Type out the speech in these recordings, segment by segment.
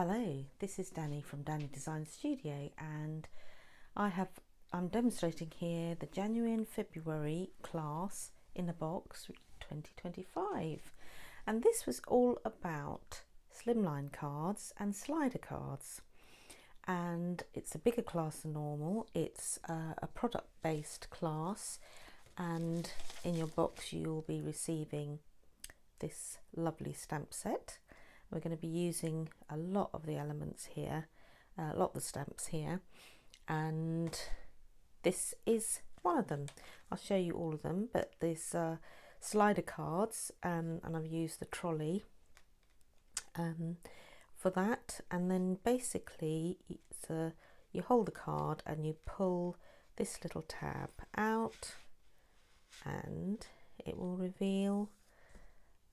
Hello, this is Danny from Danny Design Studio, and I'm demonstrating here the January and February class in a box 2025, and this was all about slimline cards and slider cards, and it's a bigger class than normal. It's a product based class, and in your box you'll be receiving this lovely stamp set. We're going to be using a lot of the elements here, a lot of the stamps here, and this is one of them. I'll show you all of them, but there's slider cards, and I've used the trolley for that. And then basically you hold the card and you pull this little tab out and it will reveal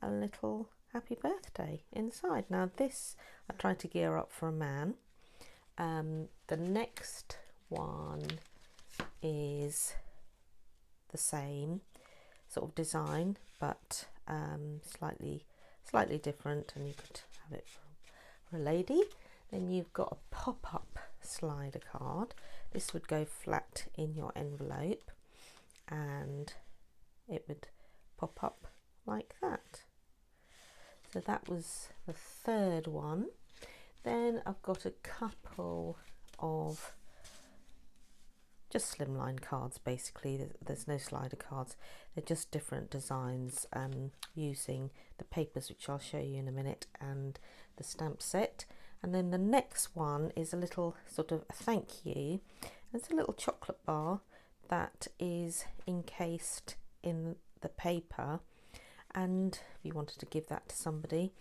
a little happy birthday inside. Now this I tried to gear up for a man. The next one is the same sort of design, but slightly different, and you could have it for a lady. Then you've got a pop-up slider card. This would go flat in your envelope and it would pop up like that. So that was the third one. Then I've got a couple of just slimline cards. Basically there's no slider cards, they're just different designs using the papers, which I'll show you in a minute, and the stamp set. And then the next one is a little sort of a thank you. It's a little chocolate bar that is encased in the paper, and if you wanted to give that to somebody,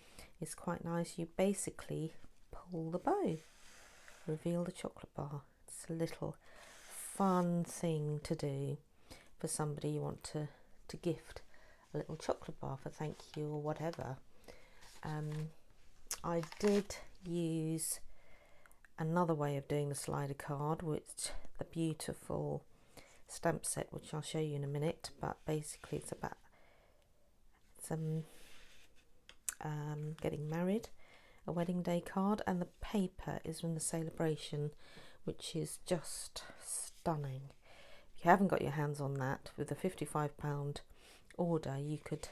it's quite nice. You basically pull the bow, reveal the chocolate bar. It's a little fun thing to do for somebody you want to gift a little chocolate bar for thank you or whatever. I did use another way of doing the slider card, which the beautiful stamp set, which I'll show you in a minute, but basically it's about getting married, a wedding day card, and the paper is from the Celebration, which is just stunning. If you haven't got your hands on that, with a £55 order you could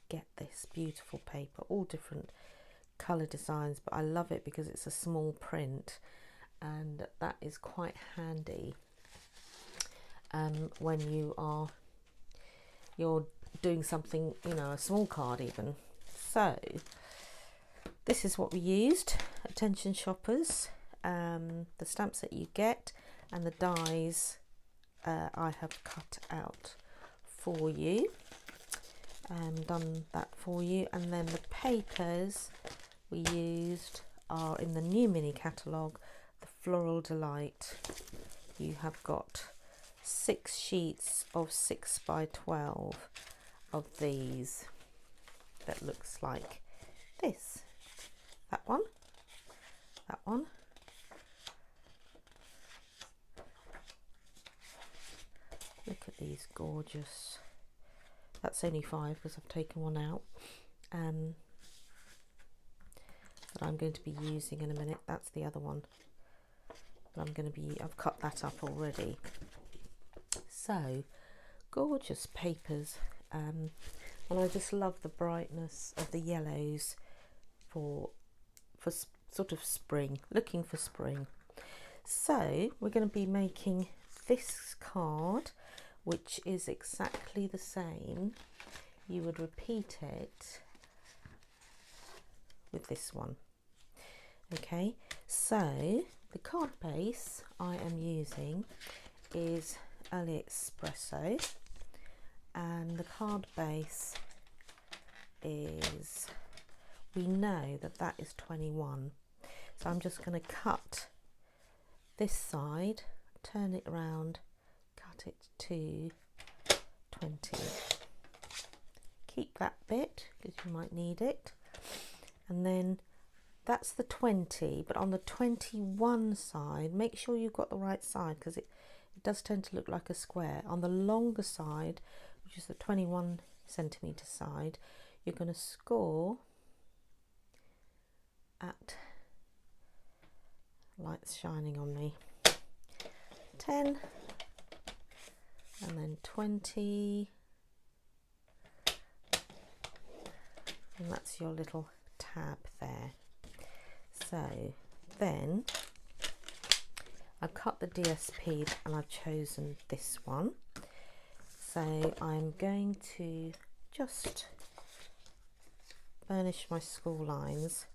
get this beautiful paper, all different colour designs, but I love it because it's a small print, and that is quite handy when you're doing something, you know, a small card even. So this is what we used. Attention shoppers, the stamps that you get and the dies I have cut out for you and done that for you. And then the papers we used are in the new mini catalogue, the Floral Delight. You have got 6 sheets of 6 by 12 of these that looks like this. That one, that one, look at these gorgeous. That's only 5 because I've taken one out, that I'm going to be using in a minute. That's the other one, but I've cut that up already. So gorgeous papers, and I just love the brightness of the yellows for sort of spring, looking for spring. So we're going to be making this card, which is exactly the same. You would repeat it with this one. Okay, so the card base I am using is Espresso, and the card base is, we know that is 21, so I'm just going to cut this side, turn it around, cut it to 20. Keep that bit because you might need it, and then that's the 20, but on the 21 side, make sure you've got the right side, because it does tend to look like a square. On the longer side, which is the 21 centimetre side, you're going to score at Light's shining on me. 10 and then 20, and that's your little tab there. So then I've cut the DSP and I've chosen this one. So I'm going to just burnish my school lines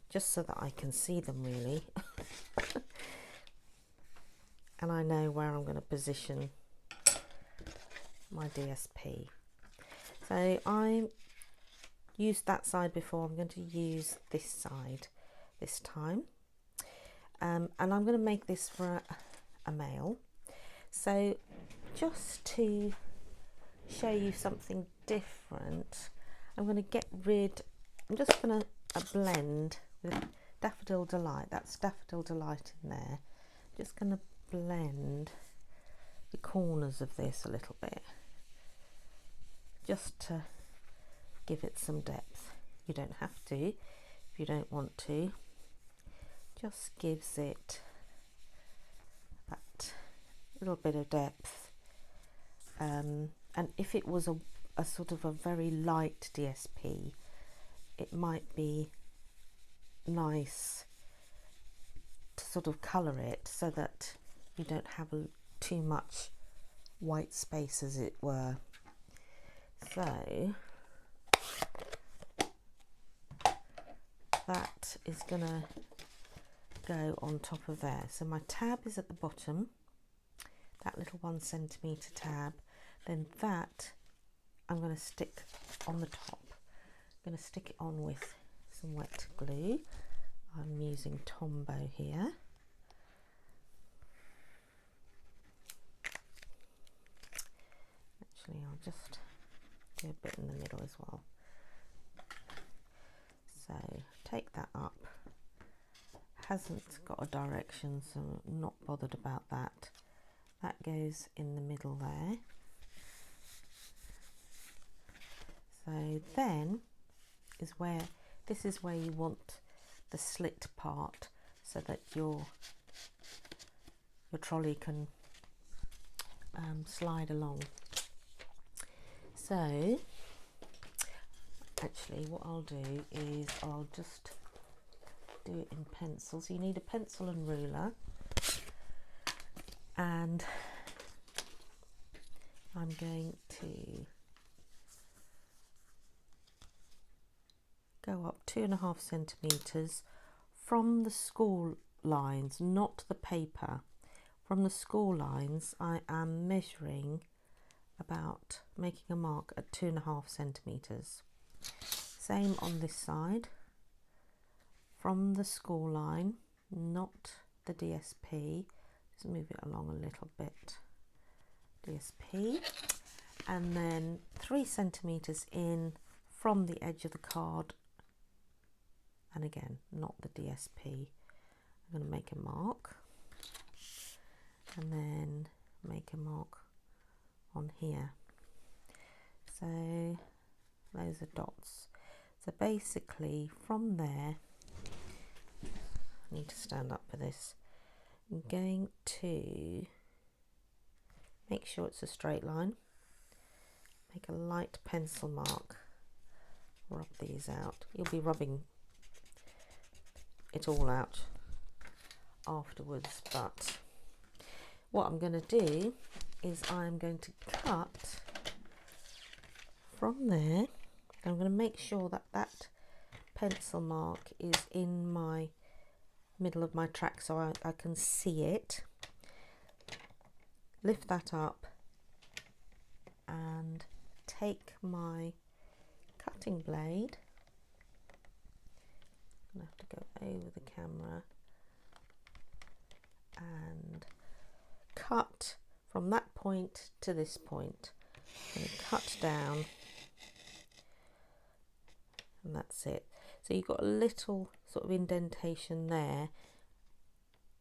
just so that I can see them really. And I know where I'm going to position my DSP. So I used that side before, I'm going to use this side this time. And I'm going to make this for a male. So just to show you something different, I'm going to I'm just going to blend with Daffodil Delight. That's Daffodil Delight in there. Just going to blend the corners of this a little bit, just to give it some depth. You don't have to if you don't want to. Just gives it that little bit of depth. And if it was a sort of a very light DSP, it might be nice to sort of colour it so that you don't have too much white space, as it were. So that is going to go on top of there. So my tab is at the bottom, that little 1 centimetre tab. Then that I'm going to stick on the top. I'm going to stick it on with some wet glue. I'm using Tombow here. Actually, I'll just do a bit in the middle as well. So take that up. Hasn't got a direction, so I'm not bothered about that. That goes in the middle there. So then this is where you want the slit part, so that your trolley can slide along. So actually what I'll do is I'll just do it in pencil. So you need a pencil and ruler, and I'm going to go up 2.5 centimetres from the school lines, not the paper. From the school lines I am measuring about, making a mark at 2.5 centimetres. Same on this side, from the school line, not the DSP. Just move it along a little bit. DSP, and then 3 centimetres in from the edge of the card, and again not the DSP. I'm going to make a mark and then make a mark on here. So those are dots. So basically from there, I need to stand up for this. I'm going to make sure it's a straight line. Make a light pencil mark. Rub these out. You'll be rubbing it all out afterwards, but what I'm going to do is I'm going to cut from there. I'm going to make sure that that pencil mark is in my middle of my track, so I can see it. Lift that up and take my cutting blade. I'm going to have to go over the camera and cut from that point to this point. I'm going to cut down, and that's it. So you've got a little sort of indentation there,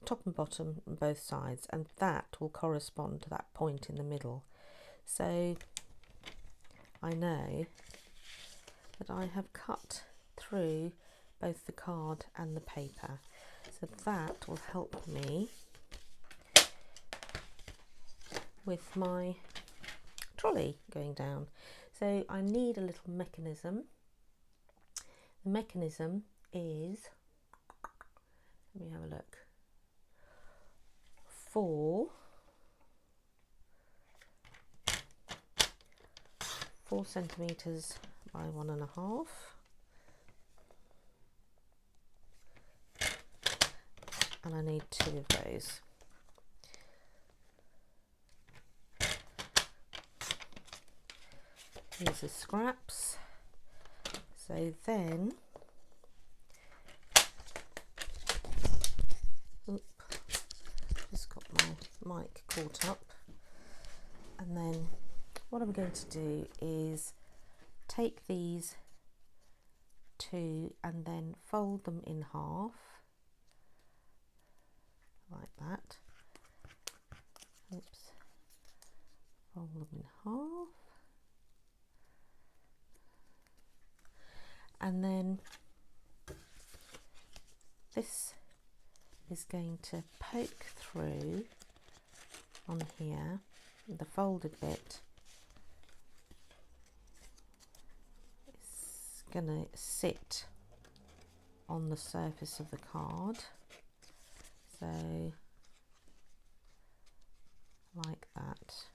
top and bottom on both sides, and that will correspond to that point in the middle. So I know that I have cut through both the card and the paper. So that will help me with my trolley going down. So I need a little mechanism. The mechanism is, let me have a look, 4 centimeters by 1.5, and I need 2 of those. These are scraps. So then, just got my mic caught up, and then what I'm going to do is take these 2 and then fold them in half, like that. Oops. Fold them in half. And then this is going to poke through on here, the folded bit is going to sit on the surface of the card, so like that.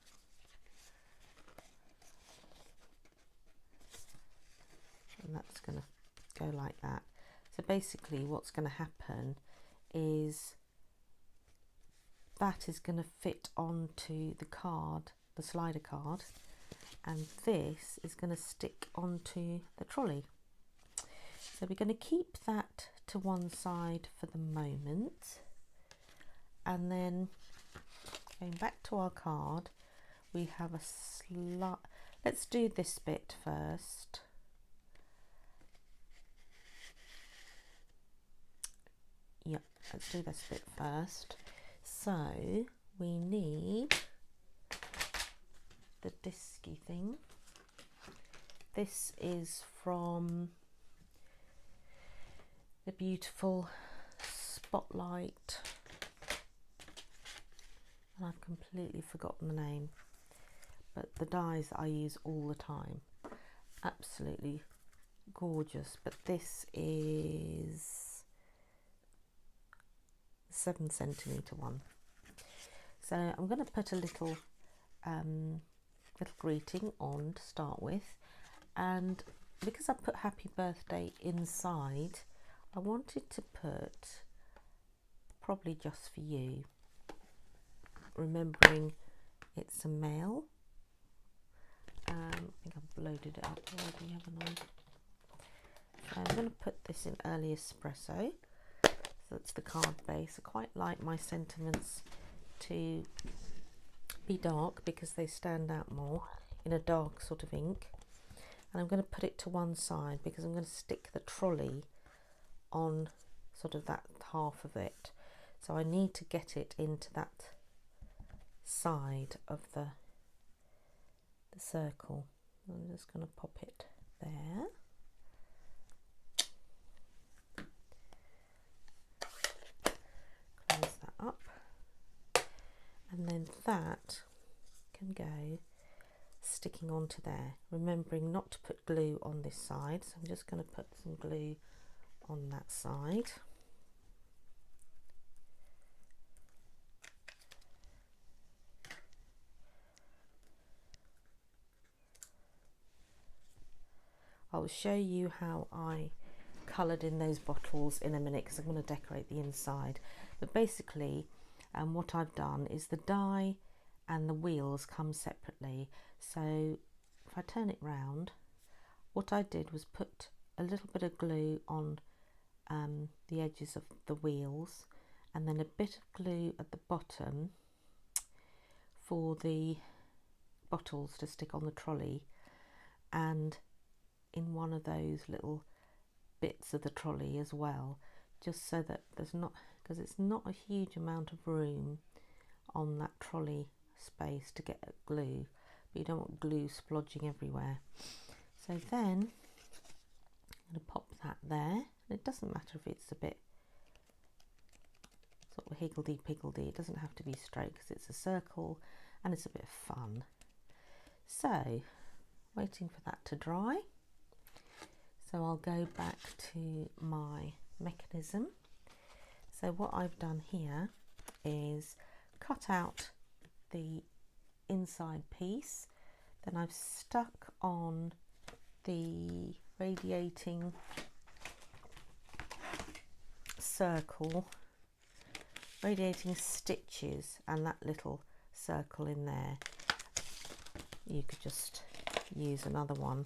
And that's going to go like that. So basically what's going to happen is that is going to fit onto the card, the slider card, and this is going to stick onto the trolley. So we're going to keep that to one side for the moment, and then going back to our card, we have a let's do this bit first. Yep, let's do this bit first. So we need the disky thing. This is from the beautiful Spotlight, and I've completely forgotten the name, but the dies that I use all the time, absolutely gorgeous. But this is 7 centimeter one. So I'm going to put a little little greeting on to start with, and because I put happy birthday inside, I wanted to put probably just for you, remembering it's a male. I think I've loaded it up already, haven't I? So I'm going to put this in early espresso. So it's the card base. I quite like my sentiments to be dark because they stand out more in a dark sort of ink. And I'm going to put it to one side because I'm going to stick the trolley on sort of that half of it. So I need to get it into that side of the circle. I'm just going to pop it there. Close that up, and then that can go sticking onto there, remembering not to put glue on this side. So I'm just going to put some glue on that side. I'll show you how I coloured in those bottles in a minute because I'm going to decorate the inside. But basically what I've done is the die and the wheels come separately. So if I turn it round, what I did was put a little bit of glue on the edges of the wheels, and then a bit of glue at the bottom for the bottles to stick on the trolley, and in one of those little bits of the trolley as well, just so that there's not, because it's not a huge amount of room on that trolley space to get at glue, but you don't want glue splodging everywhere. So then I'm going to pop that there. It doesn't matter if it's a bit sort of higgledy-piggledy, it doesn't have to be straight because it's a circle and it's a bit of fun. So, waiting for that to dry. So I'll go back to my mechanism. So what I've done here is cut out the inside piece, then I've stuck on the radiating circle, radiating stitches, and that little circle in there. You could just use another one,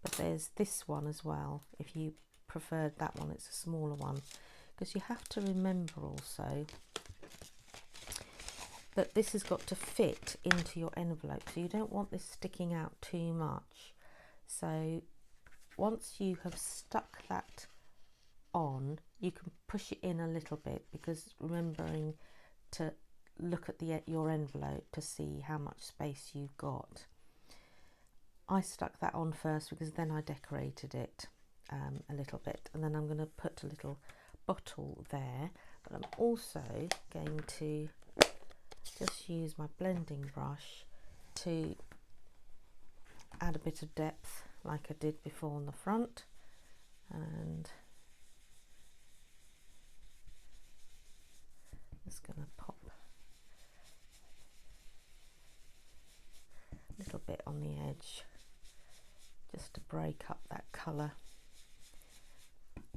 but there's this one as well if you preferred that one. It's a smaller one, because you have to remember also that this has got to fit into your envelope, so you don't want this sticking out too much. So once you have stuck that on, you can push it in a little bit, because remembering to look at your envelope to see how much space you've got. I stuck that on first because then I decorated it a little bit, and then I'm going to put a little bottle there, but I'm also going to just use my blending brush to add a bit of depth like I did before on the front, and just going to pop a little bit on the edge just to break up that colour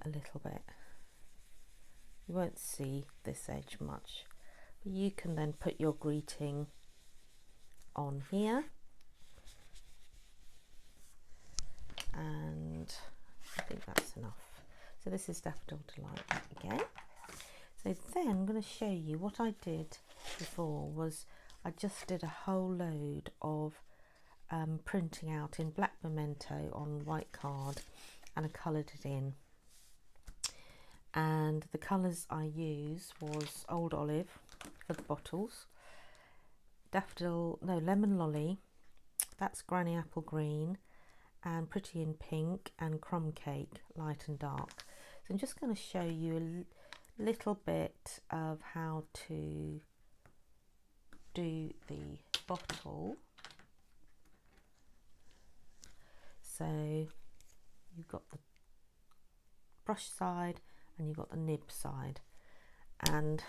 a little bit. You won't see this edge much, but you can then put your greeting on here, and I think that's enough. So this is Daffodil Delight again. So then I'm going to show you what I did before. Was I just did a whole load of printing out in black memento on white card, and I coloured it in. And the colours I used was Old Olive for the bottles, Lemon Lolly, that's Granny Apple Green, and Pretty in Pink, and Crumb Cake, light and dark. So I'm just going to show you a little bit of how to do the bottle. So you've got the brush side and you've got the nib side, and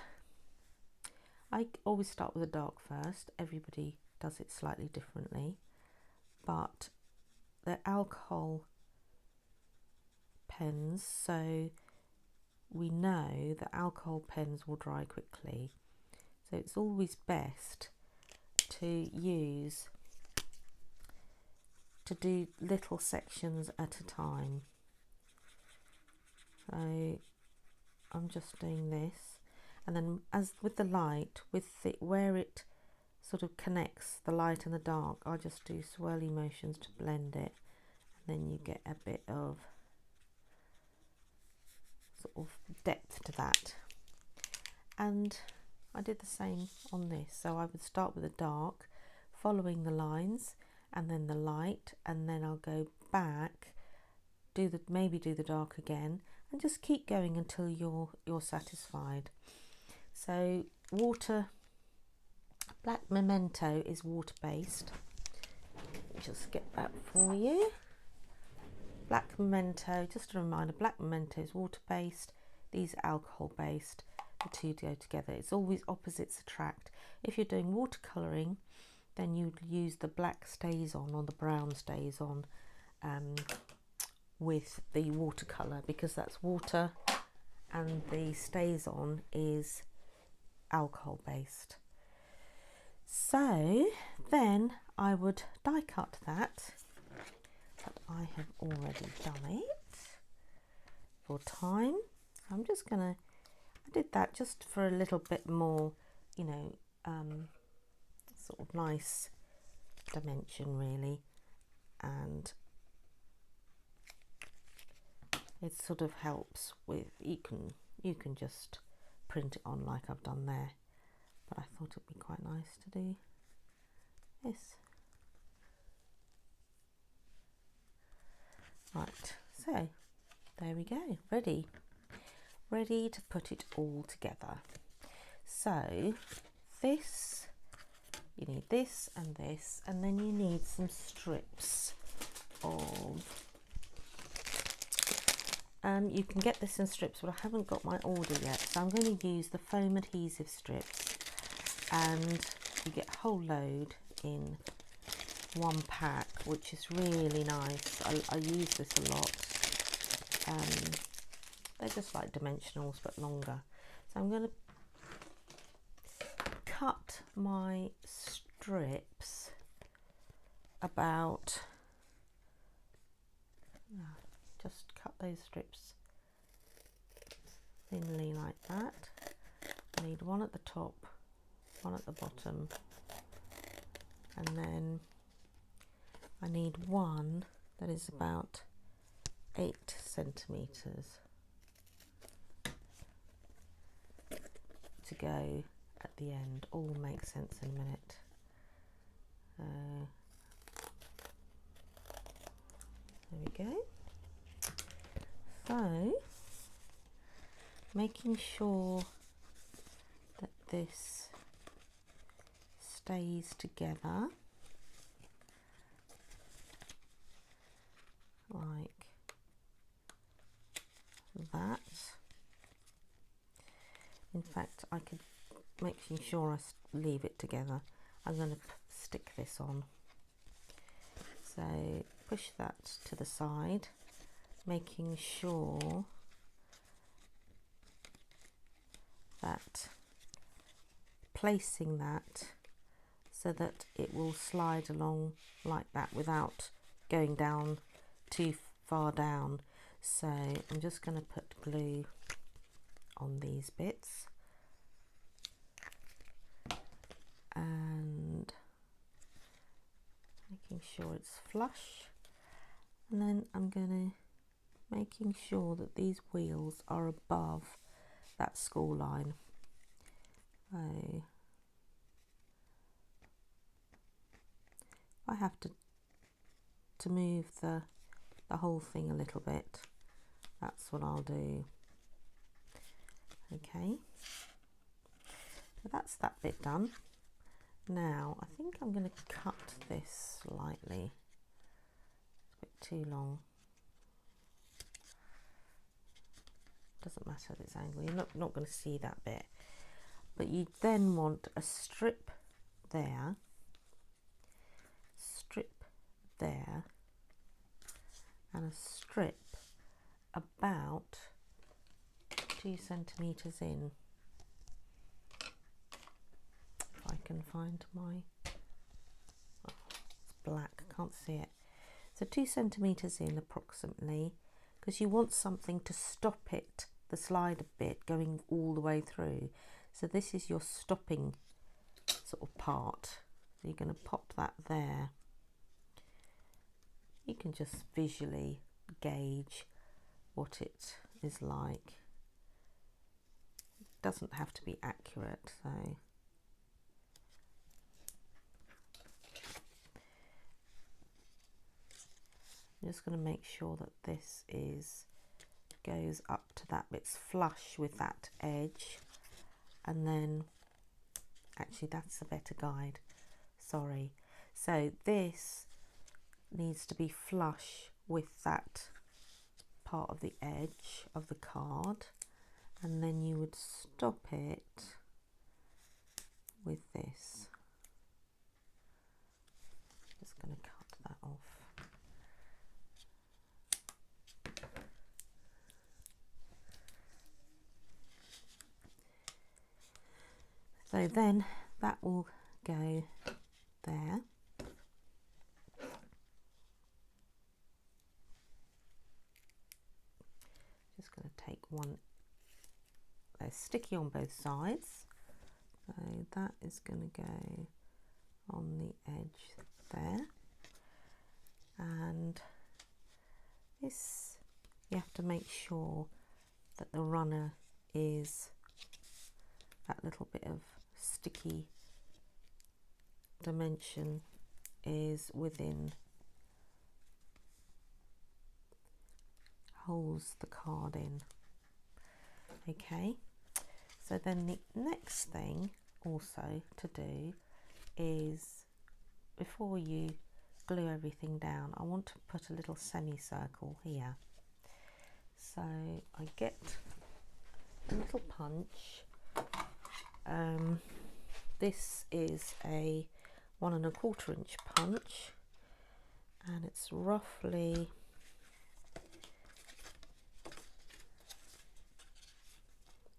I always start with the dark first. Everybody does it slightly differently, but they're alcohol pens, so we know that alcohol pens will dry quickly, so it's always best to do little sections at a time. So I'm just doing this, and then as with the light, where it sort of connects the light and the dark, I'll just do swirly motions to blend it, and then you get a bit of sort of depth to that. And I did the same on this, so I would start with the dark, following the lines, and then the light, and then I'll go back, maybe do the dark again, and just keep going until you're satisfied. So black memento is water based. Just get that for you. Black memento, just a reminder, black memento is water based, these are alcohol based. The two go together. It's always opposites attract. If you're doing watercolouring, then you'd use the black stays on or the brown stays on with the watercolour, because that's water and the stays on is alcohol based. So then I would die cut that, but I have already done it for time. I'm just gonna, I did that just for a little bit more, you know, sort of nice dimension really, and it sort of helps with, you can just print it on like I've done there, but I thought it'd be quite nice to do this. Right, so there we go, ready to put it all together. So this, you need this, and then you need some strips of, you can get this in strips, but I haven't got my order yet, so I'm going to use the foam adhesive strips, and you get a whole load in one pack, which is really nice. I use this a lot. They're just like dimensionals but longer. So I'm going to cut my strips about, just cut those strips thinly like that. I need one at the top, one at the bottom, and then I need one that is about 8 centimetres to go at the end. All makes sense in a minute. There we go. So, making sure that this stays together like that. In fact, I could, making sure I leave it together, I'm going to stick this on. So push that to the side, making sure that, placing that so that it will slide along like that without going down too far down. So I'm just going to put glue on these bits and making sure it's flush, and then I'm going to making sure that these wheels are above that score line. So I have to move the whole thing a little bit. That's what I'll do. Okay, so that's that bit done. Now I think I'm going to cut this slightly. It's a bit too long. Doesn't matter at this angle, you're not going to see that bit. But you then want a strip there, and a strip about 2 centimetres in. If I can find my, oh, it's black, I can't see it. So 2 centimetres in approximately, because you want something to stop it, the slider bit, going all the way through. So this is your stopping sort of part. So you're going to pop that there. You can just visually gauge what it is like. It doesn't have to be accurate, so I'm just going to make sure that this goes up to that bit's flush with that edge, and then actually that's a better guide, sorry. So this needs to be flush with that part of the edge of the card, and then you would stop it with this. Just going to cut that off. So then that will go there. Just going to take one, they're sticky on both sides, so that is going to go on the edge there, and this, you have to make sure that the runner is, that little bit of sticky dimension is within holds the card in. Okay, so then the next thing also to do is, before you glue everything down, I want to put a little semicircle here. So I get a little punch. This is a 1 1/4 inch punch, and it's roughly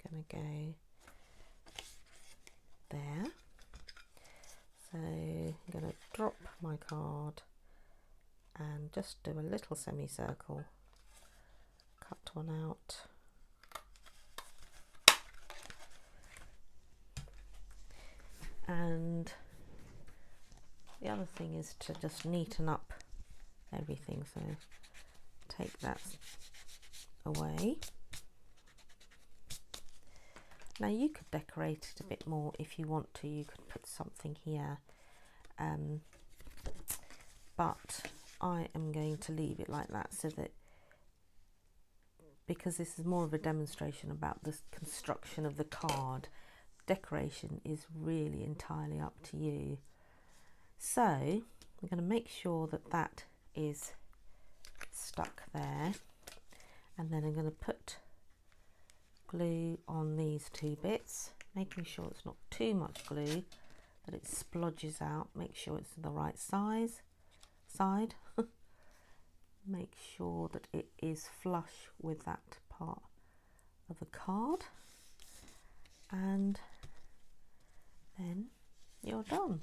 going to go there. So I'm going to drop my card and just do a little semicircle, cut one out, and the other thing is to just neaten up everything, so take that away. Now you could decorate it a bit more if you want to. You could put something here, but I am going to leave it like that, so that, because this is more of a demonstration about the construction of the card, decoration is really entirely up to you. So I'm going to make sure that that is stuck there, and then I'm going to put glue on these two bits, making sure it's not too much glue, that it splodges out. Make sure it's the right side. Make sure that it is flush with that part of the card, and then you're done.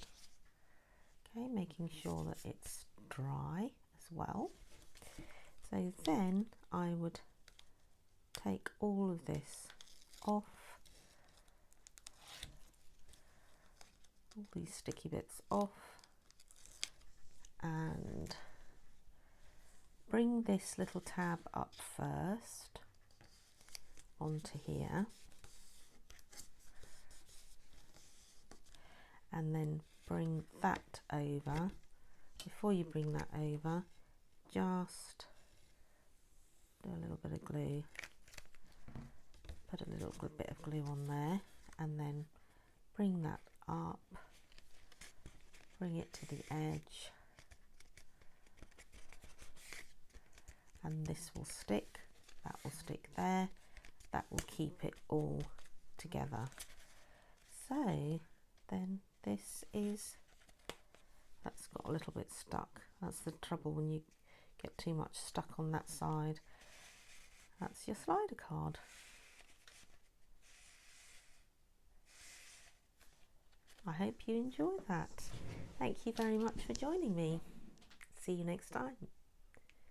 Okay, making sure that it's dry as well. So then I would take all of this off, all these sticky bits off, and bring this little tab up first onto here, and then bring that over. Before you bring that over, just do a little bit of glue. Put a little bit of glue on there, and then bring that up, bring it to the edge, and this will stick, that will stick there, that will keep it all together. So then this is, that's got a little bit stuck. That's the trouble when you get too much stuck on that side. That's your slider card. I hope you enjoy that. Thank you very much for joining me. See you next time.